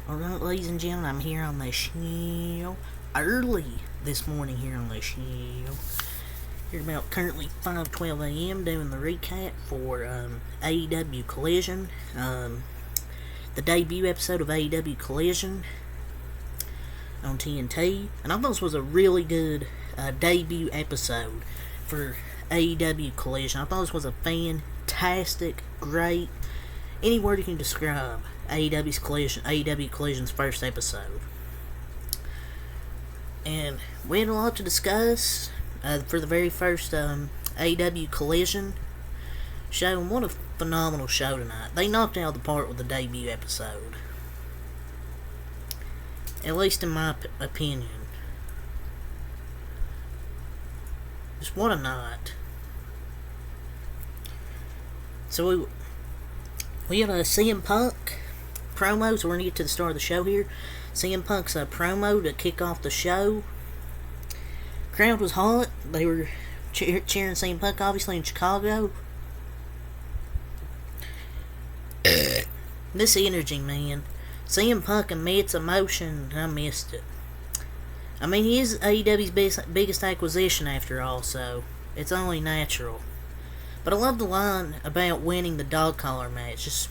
Alright, ladies and gentlemen, I'm here on the show early this morning here on the show. Here about currently 5:12 a.m. doing the recap for AEW Collision. The debut episode of AEW Collision on TNT. And I thought this was a really good debut episode for AEW Collision. I thought this was a fantastic, great, any word you can describe AEW Collision's first episode. And we had a lot to discuss for the very first AEW Collision show. And what a phenomenal show tonight. They knocked out the park with the debut episode. At least in my opinion. Just what a night. So we have a CM Punk promo, so we're going to get to the start of the show here. CM Punk's promo to kick off the show. Crowd was hot. They were cheering CM Punk, obviously, in Chicago. This energy, man. CM Punk emits emotion. I missed it. I mean, he is AEW's biggest acquisition after all, so it's only natural. But I love the line about winning the dog collar match. Just,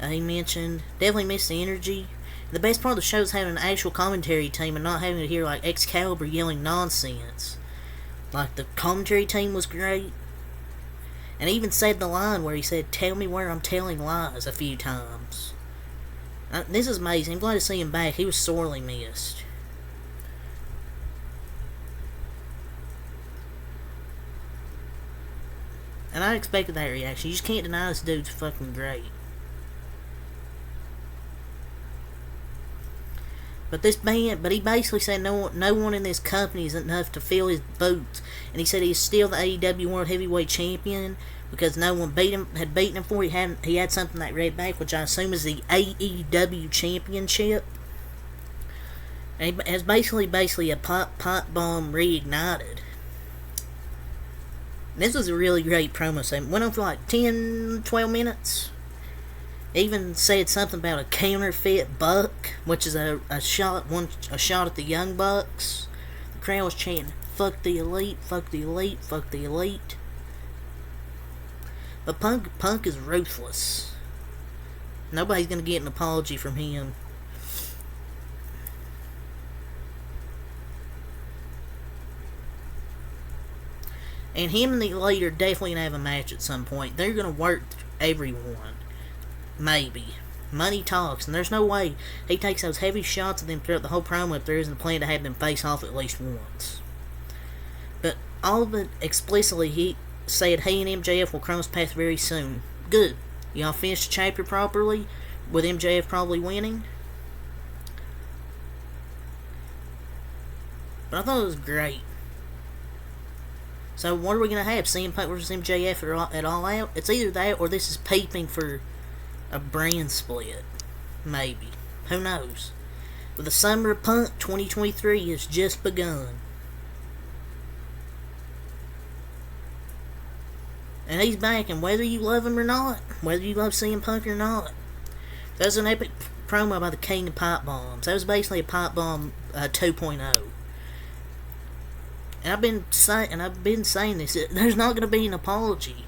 he mentioned, definitely missed the energy. The best part of the show is having an actual commentary team and not having to hear like Excalibur yelling nonsense. Like, the commentary team was great. And he even said the line where he said, "Tell me where I'm telling lies," a few times. This is amazing. I'm glad to see him back. He was sorely missed. And I expected that reaction. You just can't deny this dude's fucking great. But he basically said no one in this company is enough to fill his boots. And he said he's still the AEW World Heavyweight Champion because no one had beaten him before. He had something that read back, which I assume is the AEW Championship. And it's basically a pop bomb reignited. This was a really great promo segment. Went on for like 10, 12 minutes. Even said something about a counterfeit buck, which is a shot at the Young Bucks. The crowd was chanting, "Fuck the elite, fuck the elite, fuck the elite." But Punk is ruthless. Nobody's gonna get an apology from him. And him and the Elite are definitely going to have a match at some point. They're going to work everyone. Maybe. Money talks, and there's no way he takes those heavy shots at them throughout the whole promo if there isn't a plan to have them face off at least once. But all of it explicitly, he said he and MJF will cross paths very soon. Good. Y'all finished the chapter properly, with MJF probably winning. But I thought it was great. So what are we going to have? CM Punk versus MJF at All Out? It's either that or this is peeping for a brand split. Maybe. Who knows? But the Summer of Punk 2023 has just begun. And he's back, and whether you love him or not, whether you love CM Punk or not, that was an epic promo by the King of Pipe Bombs. That was basically a Pipe Bomb 2.0. And I've been saying this. There's not going to be an apology.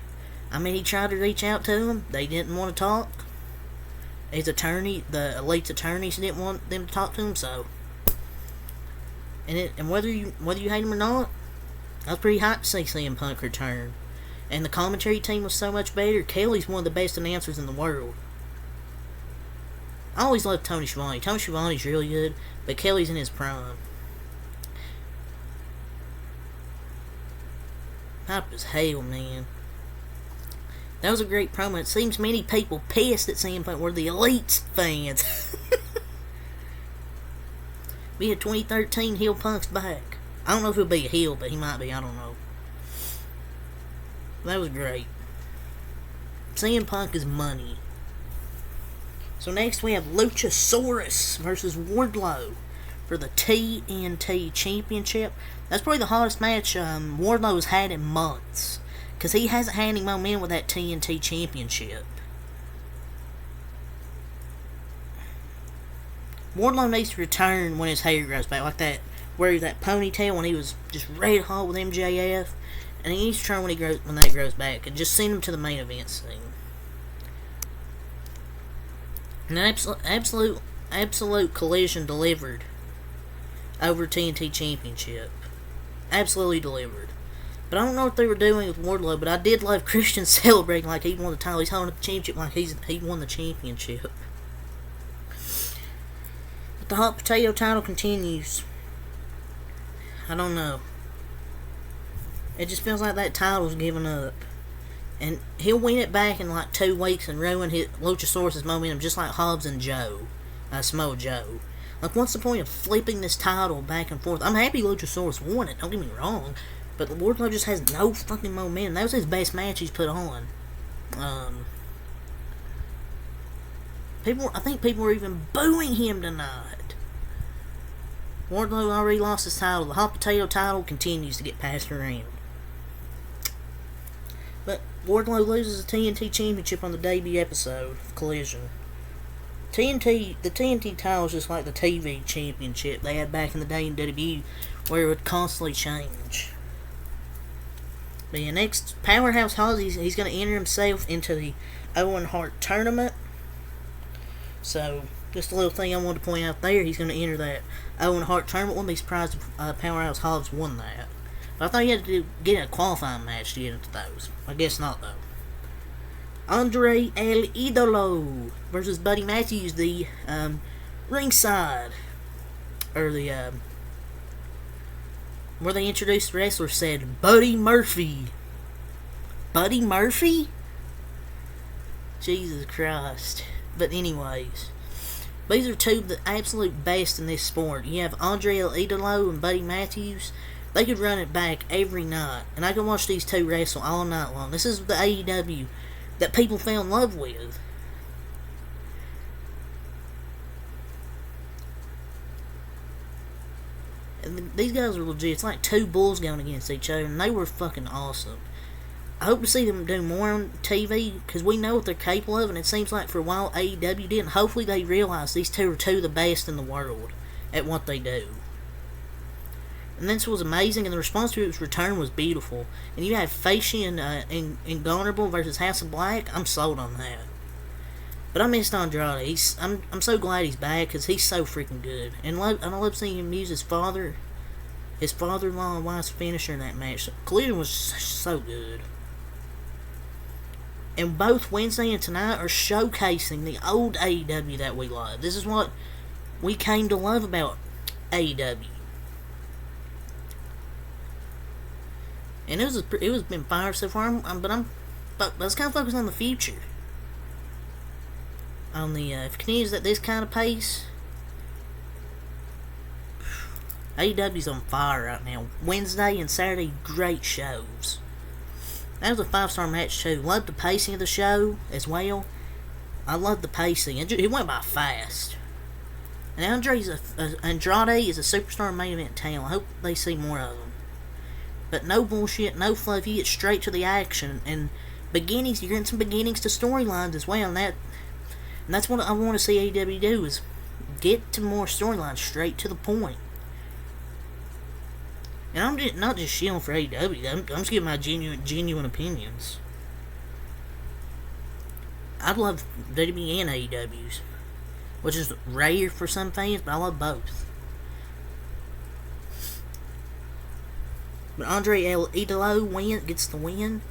I mean, he tried to reach out to them. They didn't want to talk. His attorney, the Elite's attorneys, didn't want them to talk to him. So, and whether you hate him or not, I was pretty hyped to see CM Punk return. And the commentary team was so much better. Kelly's one of the best announcers in the world. I always loved Tony Schiavone. Tony Schiavone's really good, but Kelly's in his prime. Hype as hell, man. That was a great promo. It seems many people pissed at CM Punk were the Elite's fans. Be a 2013 heel Punk's back. I don't know if he'll be a heel, but he might be. I don't know. That was great. CM Punk is money. So next we have Luchasaurus versus Wardlow for the TNT Championship. That's probably the hottest match Wardlow's had in months. Because he hasn't had any momentum with that TNT Championship. Wardlow needs to return when his hair grows back, like that, where that ponytail when he was just red hot with MJF, and he needs to return when that grows back, and just send him to the main event scene. An absolute collision delivered over TNT Championship. Absolutely delivered. But I don't know what they were doing with Wardlow, but I did love Christian celebrating like he won the title. He's holding the championship like he won the championship. But the hot potato title continues. I don't know. It just feels like that title's giving up. And he'll win it back in like 2 weeks and ruin Luchasaurus' momentum just like Hobbs and Samoa Joe. Like, what's the point of flipping this title back and forth? I'm happy Luchasaurus won it, don't get me wrong. But Wardlow just has no fucking momentum. That was his best match he's put on. I think people were even booing him tonight. Wardlow already lost his title. The hot potato title continues to get passed around. But Wardlow loses the TNT Championship on the debut episode of Collision. The TNT title is just like the TV Championship they had back in the day in WWE, where it would constantly change. But yeah, next, Powerhouse Hobbs, he's going to enter himself into the Owen Hart tournament. So, just a little thing I wanted to point out there, he's going to enter that Owen Hart tournament. Wouldn't be surprised if Powerhouse Hobbs won that. But I thought he had to get in a qualifying match to get into those. I guess not, though. Andre El Idolo versus Buddy Matthews, the ringside, or the where they introduced the wrestler, said Buddy Murphy. Buddy Murphy? Jesus Christ. But anyways, these are two of the absolute best in this sport. You have Andre El Idolo and Buddy Matthews. They could run it back every night, and I could watch these two wrestle all night long. This is the AEW that people fell in love with. And these guys are legit. It's like two bulls going against each other, and they were fucking awesome. I hope to see them do more on TV, because we know what they're capable of, and it seems like for a while AEW did, and hopefully they realize these two are two of the best in the world at what they do. And this was amazing, and the response to its return was beautiful. And you have Faci and Ingonerable versus House of Black. I'm sold on that. But I missed Andrade. I'm so glad he's back, because he's so freaking good. And I love seeing him use his father-in-law and wife's finisher in that match. Collision was so good. And both Wednesday and tonight are showcasing the old AEW that we love. This is what we came to love about AEW. And it was been fire so far, but let's kind of focus on the future. On the if it continues at this kind of pace, AEW's on fire right now. Wednesday and Saturday, great shows. That was a 5-star match too. Loved the pacing of the show as well. I loved the pacing. It went by fast. And Andrade is a superstar main event talent. I hope they see more of him. But no bullshit, no fluff. You get straight to the action and beginnings. You're getting some beginnings to storylines as well. And that's what I want to see AEW do, is get to more storylines, straight to the point. And I'm not just shilling for AEW. I'm just giving my genuine opinions. I love WWE and AEW's, which is rare for some fans, but I love both. But Andre El Idolo gets the win.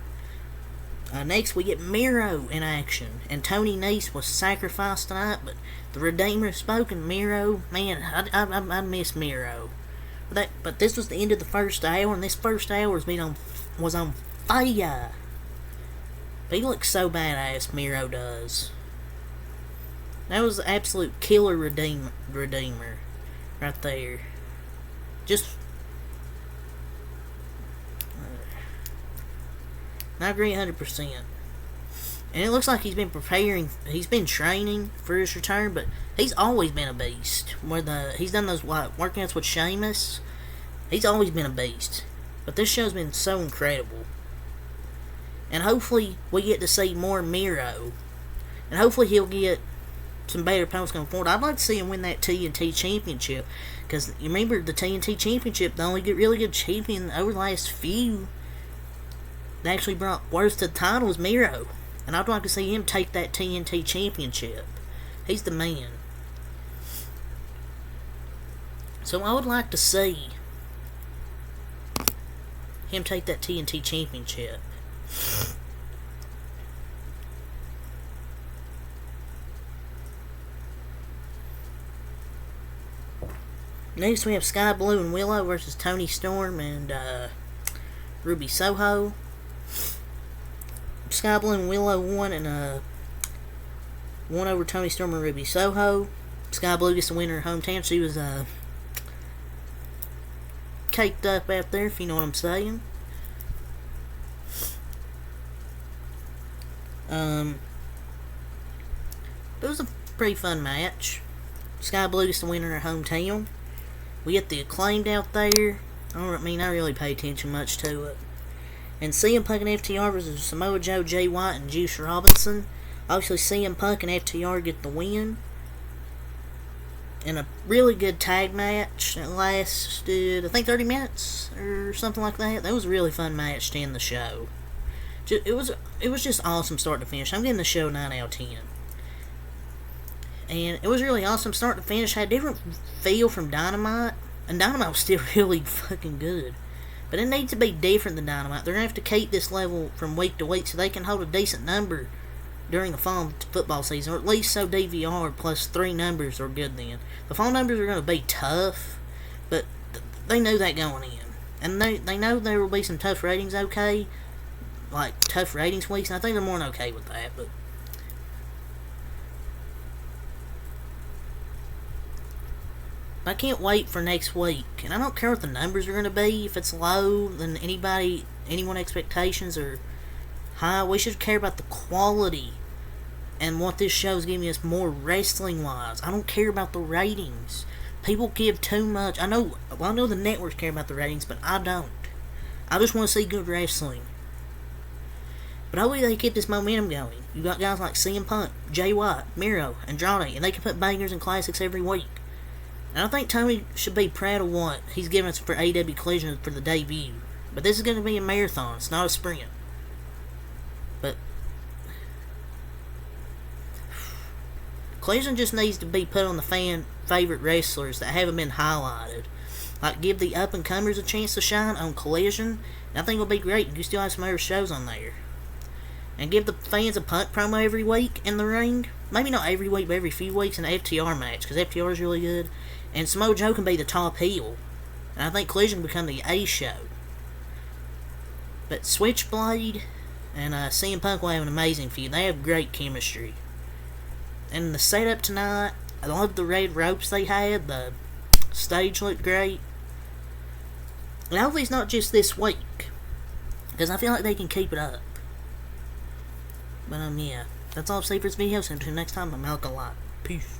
Next, we get Miro in action. And Tony Nese was sacrificed tonight, but the Redeemer has spoken. Miro, man, I miss Miro. But this was the end of the first hour, and this first hour was on fire. He looks so badass, Miro does. That was the absolute killer Redeemer right there. Just... I agree 100%. And it looks like he's been training for his return, but he's always been a beast. He's done those workouts with Sheamus. He's always been a beast. But this show's been so incredible. And hopefully we get to see more Miro. And hopefully he'll get some better opponents going forward. I'd like to see him win that TNT Championship. Because you remember the TNT Championship, the only really good champion over the last few that actually brought worth to the title was Miro. And I'd like to see him take that TNT Championship. He's the man. So I would like to see him take that TNT Championship. Next we have Sky Blue and Willow versus Toni Storm and Ruby Soho. Sky Blue and Willow won and won over Toni Storm and Ruby Soho. Sky Blue gets the winner in her hometown. She was caked up out there, if you know what I'm saying. It was a pretty fun match. Sky Blue gets the winner in her hometown. We get the Acclaimed out there. I really pay attention much to it. And CM Punk and FTR versus Samoa Joe, Jay White, and Juice Robinson. Obviously, CM Punk and FTR get the win. In a really good tag match that lasted, I think, 30 minutes or something like that. That was a really fun match to end the show. It was just awesome start to finish. I'm giving the show 9 out of 10. And it was really awesome start to finish. Had a different feel from Dynamite. And Dynamite was still really fucking good. But it needs to be different than Dynamite. They're going to have to keep this level from week to week so they can hold a decent number during the fall football season. Or at least so DVR plus 3 numbers are good then. The fall numbers are going to be tough. But they know that going in. And they know there will be some tough ratings, okay? Like, tough ratings weeks. And I think they're more than okay with that. But I can't wait for next week. And I don't care what the numbers are going to be. If it's low, then anyone expectations are high. We should care about the quality and what this show is giving us more wrestling-wise. I don't care about the ratings. People give too much. I know the networks care about the ratings, but I don't. I just want to see good wrestling. But hopefully they keep this momentum going. You got guys like CM Punk, Jay White, Miro, Andrade, and they can put bangers and classics every week. And I think Tony should be proud of what he's given us for AEW Collision for the debut. But this is going to be a marathon. It's not a sprint. But Collision just needs to be put on the fan favorite wrestlers that haven't been highlighted. Like, give the up-and-comers a chance to shine on Collision. And I think it'll be great. You still have some other shows on there. And give the fans a Punk promo every week in the ring. Maybe not every week, but every few weeks in an FTR match. Because FTR is really good. And Samoa Joe can be the top heel. And I think Collision will become the A show. But Switchblade and CM Punk will have an amazing feud. They have great chemistry. And the setup tonight, I love the red ropes they had. The stage looked great. And hopefully it's not just this week. Because I feel like they can keep it up. But yeah. That's all I'll say for this video. So until next time, I'm Alkalot. Peace.